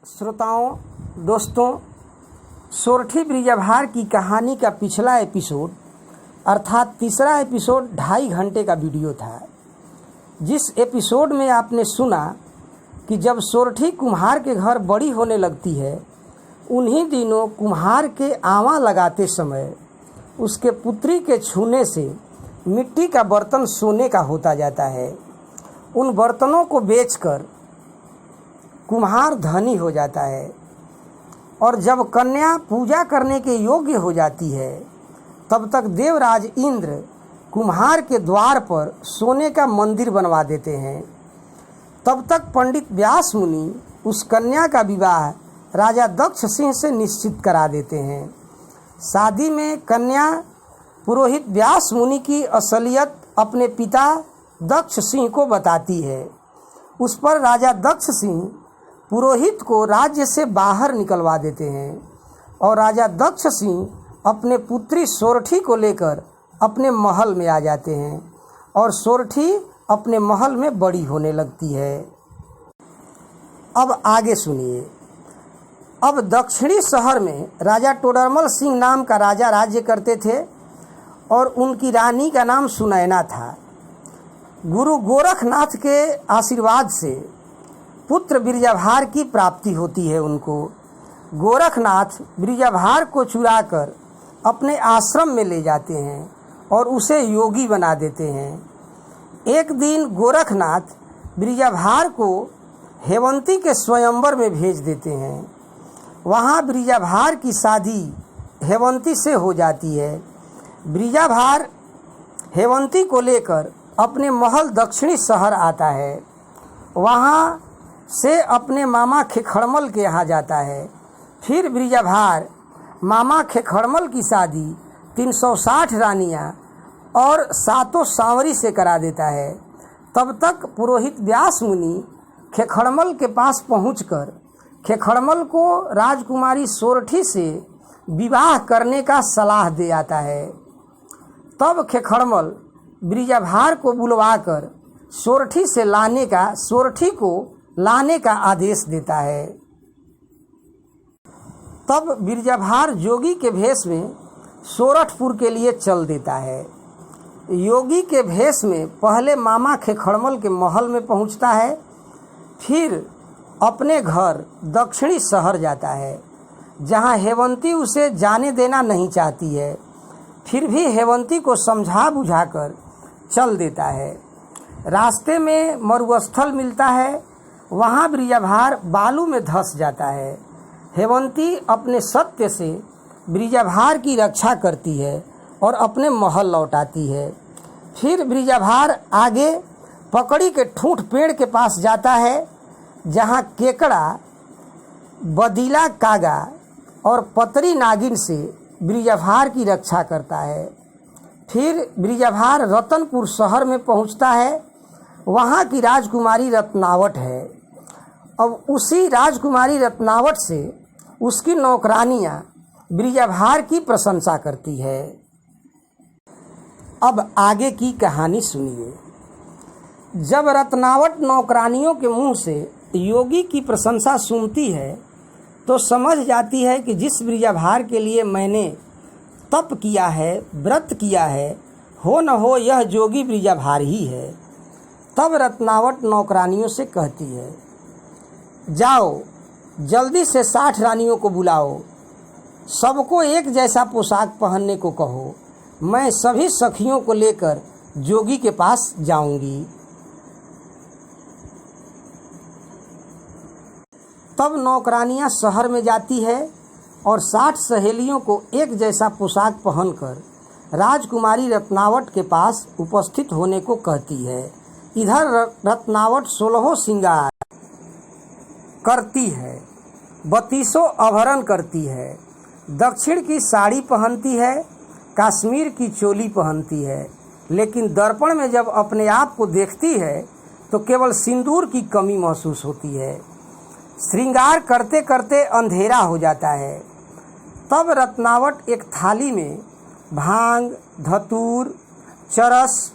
श्रोताओं, दोस्तों, सोरठी ब्रिजाभार की कहानी का पिछला एपिसोड अर्थात तीसरा एपिसोड 2.5 घंटे का वीडियो था। जिस एपिसोड में आपने सुना कि जब सोरठी कुम्हार के घर बड़ी होने लगती है, उन्हीं दिनों कुम्हार के आवा लगाते समय उसके पुत्री के छूने से मिट्टी का बर्तन सोने का होता जाता है। उन बर्तनों को बेचकर कुम्हार धनी हो जाता है और जब कन्या पूजा करने के योग्य हो जाती है, तब तक देवराज इंद्र कुम्हार के द्वार पर सोने का मंदिर बनवा देते हैं। तब तक पंडित व्यास मुनि उस कन्या का विवाह राजा दक्ष सिंह से निश्चित करा देते हैं। शादी में कन्या पुरोहित व्यास मुनि की असलियत अपने पिता दक्ष सिंह को बताती है। उस पर राजा दक्ष सिंह पुरोहित को राज्य से बाहर निकलवा देते हैं और राजा दक्ष सिंह अपने पुत्री सोरठी को लेकर अपने महल में आ जाते हैं और सोरठी अपने महल में बड़ी होने लगती है। अब आगे सुनिए। अब दक्षिणी शहर में राजा टोडरमल सिंह नाम का राजा राज्य करते थे और उनकी रानी का नाम सुनैना था। गुरु गोरखनाथ के आशीर्वाद से पुत्र ब्रिजाभार की प्राप्ति होती है उनको। गोरखनाथ ब्रिजाभार को चुराकर अपने आश्रम में ले जाते हैं और उसे योगी बना देते हैं। एक दिन गोरखनाथ ब्रिजाभार को हेवंती के स्वयंवर में भेज देते हैं। वहाँ ब्रिजाभार की शादी हेवंती से हो जाती है। ब्रिजाभार हेवंती को लेकर अपने महल दक्षिणी शहर आता है। वहाँ से अपने मामा खेखड़मल के यहाँ जाता है। फिर ब्रिजाभार मामा खेखड़मल की शादी 360 रानियाँ और 7 सांवरी से करा देता है। तब तक पुरोहित व्यास मुनि खेखड़मल के पास पहुंचकर खेखड़मल को राजकुमारी सोरठी से विवाह करने का सलाह दे आता है। तब खेखड़मल ब्रिजाभार को बुलवाकर सोरठी को लाने का आदेश देता है। तब ब्रिजाभार जोगी के भेष में सोरठपुर के लिए चल देता है। योगी के भेष में पहले मामा खेखड़मल के महल में पहुंचता है, फिर अपने घर दक्षिणी शहर जाता है, जहां हेवंती उसे जाने देना नहीं चाहती है। फिर भी हेवंती को समझा बुझाकर चल देता है। रास्ते में मरुस्थल मिलता है, वहाँ ब्रिजाभार बालू में धंस जाता है। हेवंती अपने सत्य से ब्रिजाभार की रक्षा करती है और अपने महल लौटाती है। फिर ब्रिजाभार आगे पकड़ी के ठूंठ पेड़ के पास जाता है, जहाँ केकड़ा, बदीला कागा और पतरी नागिन से ब्रिजाभार की रक्षा करता है। फिर ब्रिजाभार रतनपुर शहर में पहुँचता है। वहाँ की राजकुमारी रत्नावट है। अब उसी राजकुमारी रत्नावट से उसकी नौकरानियाँ ब्रिजाभार की प्रशंसा करती है। अब आगे की कहानी सुनिए। जब रत्नावट नौकरानियों के मुंह से योगी की प्रशंसा सुनती है, तो समझ जाती है कि जिस ब्रिजाभार के लिए मैंने तप किया है, व्रत किया है, हो न हो यह जोगी ब्रिजाभार ही है। तब रत्नावट नौकरानियों से कहती है, जाओ जल्दी से 60 रानियों को बुलाओ, सबको एक जैसा पोशाक पहनने को कहो। मैं सभी सखियों को लेकर जोगी के पास जाऊंगी। तब नौकरानियां शहर में जाती है और 60 सहेलियों को एक जैसा पोशाक पहनकर राजकुमारी रत्नावट के पास उपस्थित होने को कहती है। इधर रत्नावट 16 श्रृंगार करती है, 32 आभरण करती है, दक्षिण की साड़ी पहनती है, कश्मीर की चोली पहनती है, लेकिन दर्पण में जब अपने आप को देखती है तो केवल सिंदूर की कमी महसूस होती है। श्रृंगार करते करते अंधेरा हो जाता है। तब रत्नावट एक थाली में भांग, धतूर, चरस,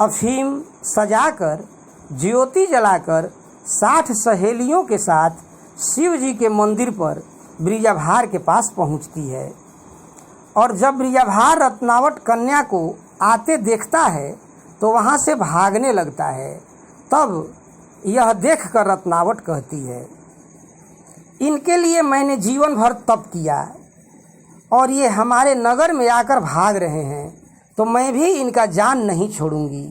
अफीम सजाकर ज्योति जलाकर 60 सहेलियों के साथ शिव जी के मंदिर पर ब्रिजाभार के पास पहुंचती है और जब ब्रिजाभार रत्नावट कन्या को आते देखता है तो वहां से भागने लगता है। तब यह देखकर रत्नावट कहती है, इनके लिए मैंने जीवन भर तप किया और ये हमारे नगर में आकर भाग रहे हैं, तो मैं भी इनका जान नहीं छोड़ूंगी।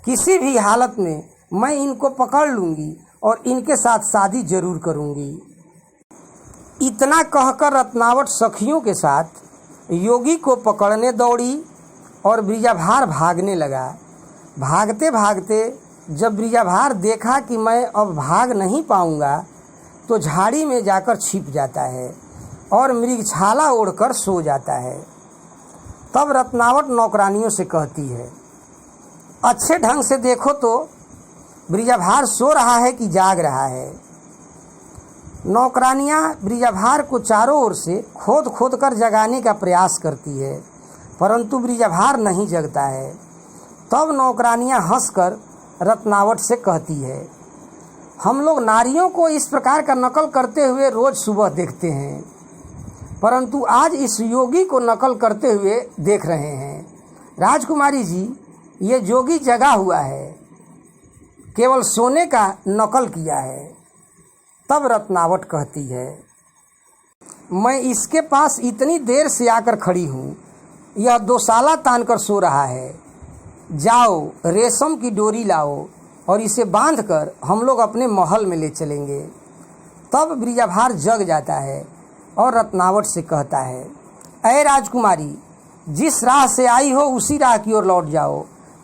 किसी भी हालत में मैं इनको पकड़ लूंगी और इनके साथ शादी जरूर करूंगी। इतना कहकर रत्नावट सखियों के साथ योगी को पकड़ने दौड़ी और ब्रिजाभार भागने लगा। भागते भागते जब ब्रिजाभार देखा कि मैं अब भाग नहीं पाऊंगा तो झाड़ी में जाकर छिप जाता है और मृगछाला ओढ़कर सो जाता है। तब रत्नावट नौकरानियों से कहती है, अच्छे ढंग से देखो तो ब्रिजाभार सो रहा है कि जाग रहा है। नौकरानियां ब्रिजाभार को चारों ओर से खोद खोद कर जगाने का प्रयास करती है, परंतु ब्रिजाभार नहीं जगता है। तब नौकरानियां हंसकर रत्नावट से कहती है, हम लोग नारियों को इस प्रकार का नकल करते हुए रोज सुबह देखते हैं, परंतु आज इस योगी को नकल करते हुए देख रहे हैं। राजकुमारी जी, ये जोगी जगा हुआ है, केवल सोने का नकल किया है। तब रत्नावट कहती है, मैं इसके पास इतनी देर से आकर खड़ी हूँ, यह दोशाला तानकर सो रहा है। जाओ रेशम की डोरी लाओ और इसे बांधकर हम लोग अपने महल में ले चलेंगे। तब ब्रिजाभार जग जाता है और रत्नावट से कहता है, ऐ राजकुमारी, जिस राह से आई हो उसी राह की ओर लौट जाओ।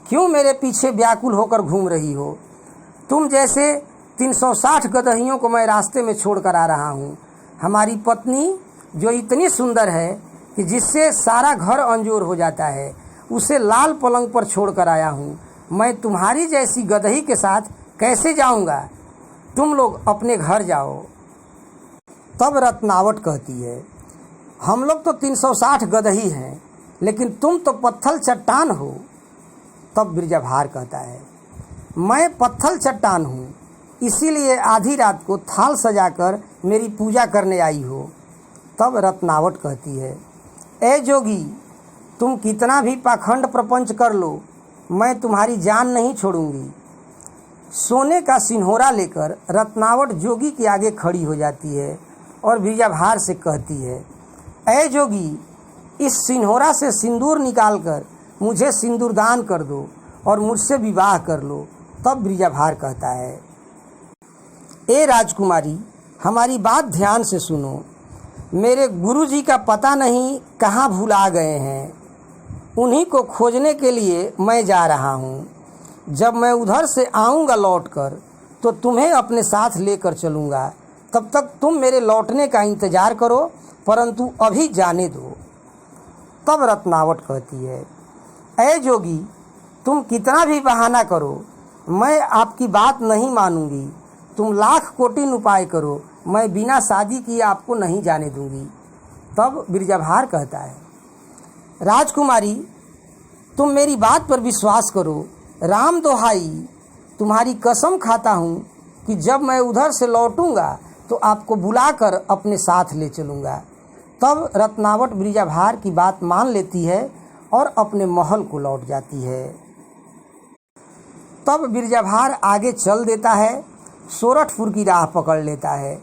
क्यों मेरे पीछे व्याकुल होकर घूम रही हो? तुम जैसे 360 गदहियों को मैं रास्ते में छोड़कर आ रहा हूँ। हमारी पत्नी जो इतनी सुंदर है कि जिससे सारा घर अंजोर हो जाता है, उसे लाल पलंग पर छोड़कर आया हूँ। मैं तुम्हारी जैसी गदही के साथ कैसे जाऊँगा? तुम लोग अपने घर जाओ। तब रत्नावट कहती है, हम लोग तो 360 गदही हैं, लेकिन तुम तो पत्थर चट्टान हो। तब ब्रिजाभार कहता है, मैं पत्थर चट्टान हूँ, इसीलिए आधी रात को थाल सजाकर मेरी पूजा करने आई हो। तब रत्नावट कहती है, ए जोगी, तुम कितना भी पाखंड प्रपंच कर लो, मैं तुम्हारी जान नहीं छोड़ूंगी। सोने का सिन्होरा लेकर रत्नावट जोगी के आगे खड़ी हो जाती है और ब्रिजाभार से कहती है, ए जोगी, इस सिन्होरा से सिंदूर निकालकर मुझे सिंदूरदान कर दो और मुझसे विवाह कर लो। तब ब्रिजाभार कहता है, ए राजकुमारी, हमारी बात ध्यान से सुनो। मेरे गुरुजी का पता नहीं कहाँ भुला गए हैं, उन्हीं को खोजने के लिए मैं जा रहा हूँ। जब मैं उधर से आऊँगा लौटकर तो तुम्हें अपने साथ लेकर चलूँगा। तब तक तुम मेरे लौटने का इंतज़ार करो, परंतु अभी जाने दो। तब रत्नावट कहती है, ऐ जोगी, तुम कितना भी बहाना करो, मैं आपकी बात नहीं मानूंगी। तुम लाख कोटि उपाय करो, मैं बिना शादी किए आपको नहीं जाने दूंगी। तब ब्रिजाभार कहता है, राजकुमारी, तुम मेरी बात पर विश्वास करो। राम दोहाई, तुम्हारी कसम खाता हूँ कि जब मैं उधर से लौटूंगा तो आपको बुलाकर अपने साथ ले चलूँगा। तब रत्नावट ब्रिजाभार की बात मान लेती है और अपने महल को लौट जाती है। तब ब्रिजाभार आगे चल देता है, सोरठपुर की राह पकड़ लेता है।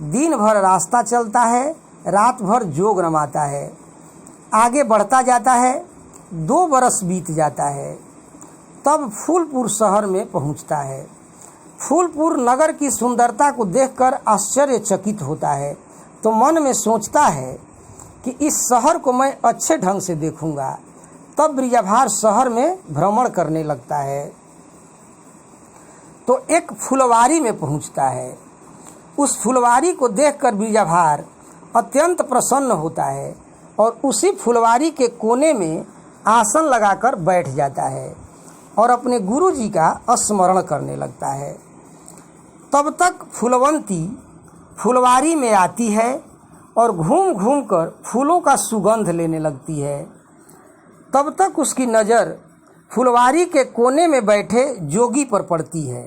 दिन भर रास्ता चलता है, रात भर जोग रमाता है। आगे बढ़ता जाता है, 2 बरस बीत जाता है। तब फूलपुर शहर में पहुंचता है। फूलपुर नगर की सुंदरता को देखकर आश्चर्यचकित होता है, तो मन में सोचता है कि इस शहर को मैं अच्छे ढंग से देखूंगा। तब ब्रिजाभार शहर में भ्रमण करने लगता है तो एक फुलवारी में पहुंचता है। उस फुलवारी को देखकर ब्रिजाभार अत्यंत प्रसन्न होता है और उसी फुलवारी के कोने में आसन लगाकर बैठ जाता है और अपने गुरुजी का स्मरण करने लगता है। तब तक फूलवंती फुलवारी में आती है और घूम घूम कर फूलों का सुगंध लेने लगती है। तब तक उसकी नज़र फुलवारी के कोने में बैठे जोगी पर पड़ती है।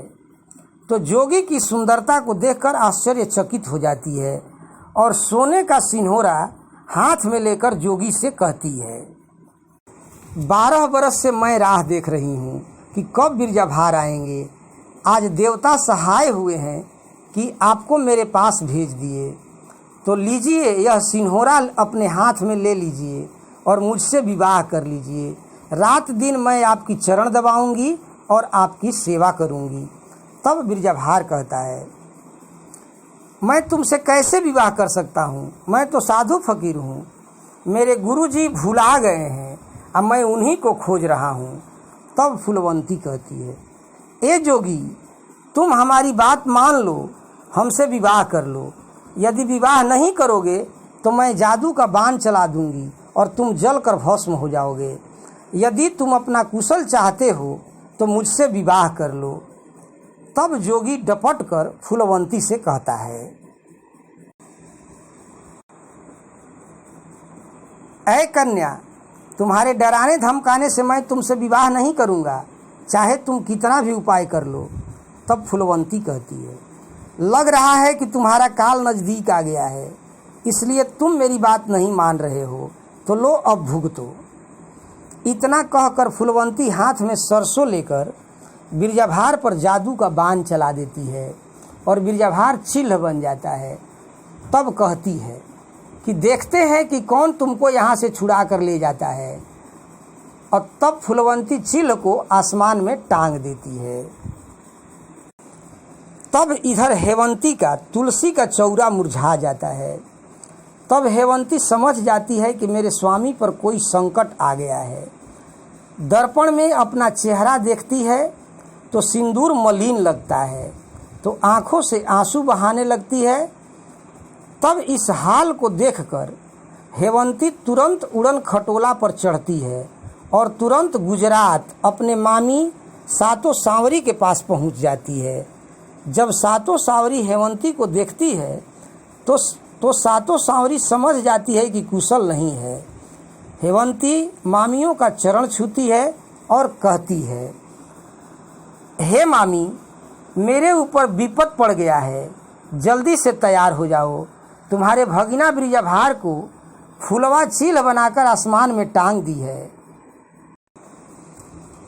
तो जोगी की सुंदरता को देखकर आश्चर्यचकित हो जाती है और सोने का सिन्होरा हाथ में लेकर जोगी से कहती है, 12 बरस से मैं राह देख रही हूँ कि कब बिरजाभार आएंगे। आज देवता सहाय हुए हैं कि आपको मेरे पास भेज दिए, तो लीजिए यह सिन्होरा अपने हाथ में ले लीजिए और मुझसे विवाह कर लीजिए। रात दिन मैं आपकी चरण दबाऊंगी और आपकी सेवा करूंगी। तब बिरजाभार कहता है, मैं तुमसे कैसे विवाह कर सकता हूँ, मैं तो साधु फकीर हूँ, मेरे गुरुजी भुला गए हैं, अब मैं उन्हीं को खोज रहा हूँ। तब फूलवंती कहती है, ए जोगी, तुम हमारी बात मान लो, हमसे विवाह कर लो। यदि विवाह नहीं करोगे तो मैं जादू का बाण चला दूंगी और तुम जलकर भस्म हो जाओगे। यदि तुम अपना कुशल चाहते हो तो मुझसे विवाह कर लो। तब जोगी डपट कर फूलवंती से कहता है, ऐ कन्या, तुम्हारे डराने धमकाने से मैं तुमसे विवाह नहीं करूँगा, चाहे तुम कितना भी उपाय कर लो। तब फूलवंती कहती है, लग रहा है कि तुम्हारा काल नज़दीक आ गया है, इसलिए तुम मेरी बात नहीं मान रहे हो, तो लो अब भुगतो। इतना कहकर फूलवंती हाथ में सरसों लेकर बिरजाभार पर जादू का बाण चला देती है और बिरजाभार चिल्ह बन जाता है। तब कहती है कि देखते हैं कि कौन तुमको यहाँ से छुड़ा कर ले जाता है। और तब फूलवंती चिल्ह को आसमान में टांग देती है। तब इधर हेवंती का तुलसी का चौरा मुरझा जाता है। तब हेवंती समझ जाती है कि मेरे स्वामी पर कोई संकट आ गया है। दर्पण में अपना चेहरा देखती है तो सिंदूर मलिन लगता है, तो आंखों से आंसू बहाने लगती है। तब इस हाल को देखकर हेवंती तुरंत उड़न खटोला पर चढ़ती है और तुरंत गुजरात अपने मामी सातो सांवरी के पास पहुंच जाती है। जब सातो सांवरी हेवंती को देखती है तो सातो सांवरी समझ जाती है कि कुशल नहीं है। हेवंती मामियों का चरण छूती है और कहती है, हे मामी, मेरे ऊपर विपद पड़ गया है, जल्दी से तैयार हो जाओ। तुम्हारे भगिना बिरजाभार को फूलवा चील बनाकर आसमान में टांग दी है।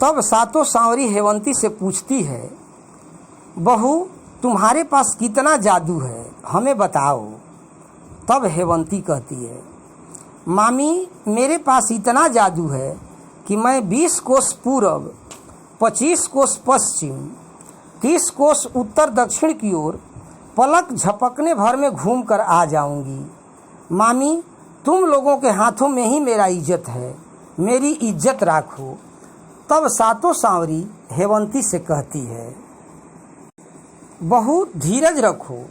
तब सातो सांवरी हेवंती से पूछती है, बहू, तुम्हारे पास कितना जादू है, हमें बताओ। तब हेवंती कहती है, मामी, मेरे पास इतना जादू है कि मैं 20 कोस पूरब, 25 कोस पश्चिम, 30 कोस उत्तर दक्षिण की ओर पलक झपकने भर में घूमकर आ जाऊंगी। मामी, तुम लोगों के हाथों में ही मेरा इज्जत है, मेरी इज्जत राखो। तब सातो सांवरी हेवंती से कहती है, बहू, धीरज रखो,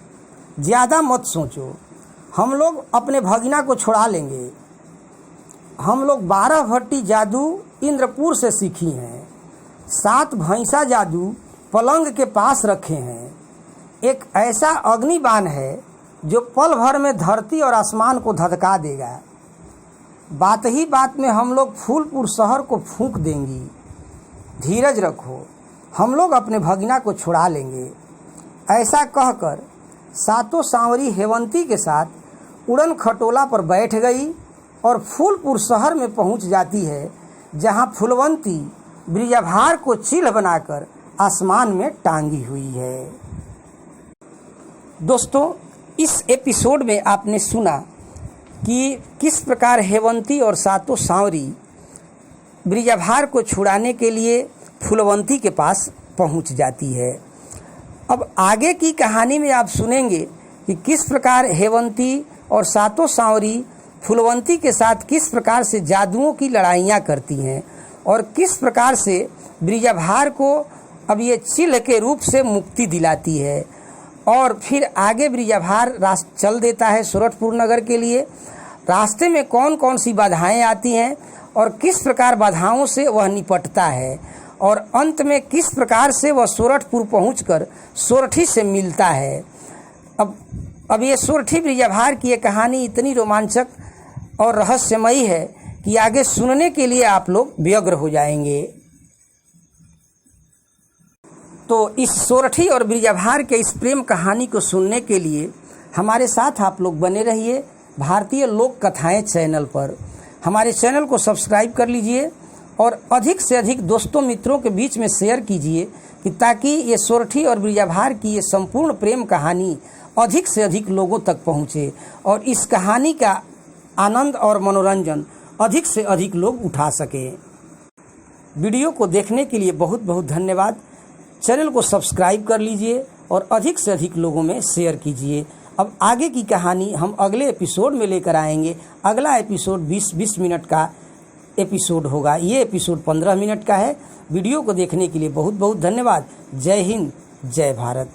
ज़्यादा मत सोचो, हम लोग अपने भगिना को छुड़ा लेंगे। हम लोग 12 भट्टी जादू इंद्रपुर से सीखी हैं, 7 भैंसा जादू पलंग के पास रखे हैं। एक ऐसा अग्निबाण है जो पल भर में धरती और आसमान को धधका देगा। बात ही बात में हम लोग फूलपुर शहर को फूंक देंगी। धीरज रखो, हम लोग अपने भगिना को छुड़ा लेंगे। ऐसा कहकर सातो सांवरी हेवंती के साथ उड़न खटोला पर बैठ गई और फूलपुर शहर में पहुंच जाती है, जहां फूलवंती बिरजाभार को चिल्ह बनाकर आसमान में टांगी हुई है। दोस्तों, इस एपिसोड में आपने सुना कि किस प्रकार हेवंती और सातो सांवरी बिरजाभार को छुड़ाने के लिए फूलवंती के पास पहुंच जाती है। अब आगे की कहानी में आप सुनेंगे कि किस प्रकार हेवंती और सातो सांवरी फूलवंती के साथ किस प्रकार से जादुओं की लड़ाइयाँ करती हैं और किस प्रकार से बिरजाभार को अब ये चिल्ह के रूप से मुक्ति दिलाती है। और फिर आगे बिरजाभार चल देता है सोरठपुर नगर के लिए। रास्ते में कौन कौन सी बाधाएं आती हैं और किस प्रकार बाधाओं से वह निपटता है और अंत में किस प्रकार से वह सोरठपुर पहुंचकर सोरठी से मिलता है। अब ये सोरठी बिरजाभार की ये कहानी इतनी रोमांचक और रहस्यमयी है कि आगे सुनने के लिए आप लोग व्यग्र हो जाएंगे। तो इस सोरठी और ब्रिजाभार के इस प्रेम कहानी को सुनने के लिए हमारे साथ आप लोग बने रहिए भारतीय लोक कथाएं चैनल पर। हमारे चैनल को सब्सक्राइब कर लीजिए और अधिक से अधिक दोस्तों मित्रों के बीच में शेयर कीजिए कि ताकि ये सोरठी और ब्रिजाभार की ये संपूर्ण प्रेम कहानी अधिक से अधिक लोगों तक पहुँचे और इस कहानी का आनंद और मनोरंजन अधिक से अधिक लोग उठा सके। वीडियो को देखने के लिए बहुत बहुत धन्यवाद। चैनल को सब्सक्राइब कर लीजिए और अधिक से अधिक लोगों में शेयर कीजिए। अब आगे की कहानी हम अगले एपिसोड में लेकर आएंगे। अगला एपिसोड 20-20 मिनट का एपिसोड होगा। ये एपिसोड 15 मिनट का है। वीडियो को देखने के लिए बहुत बहुत धन्यवाद। जय हिंद, जय भारत।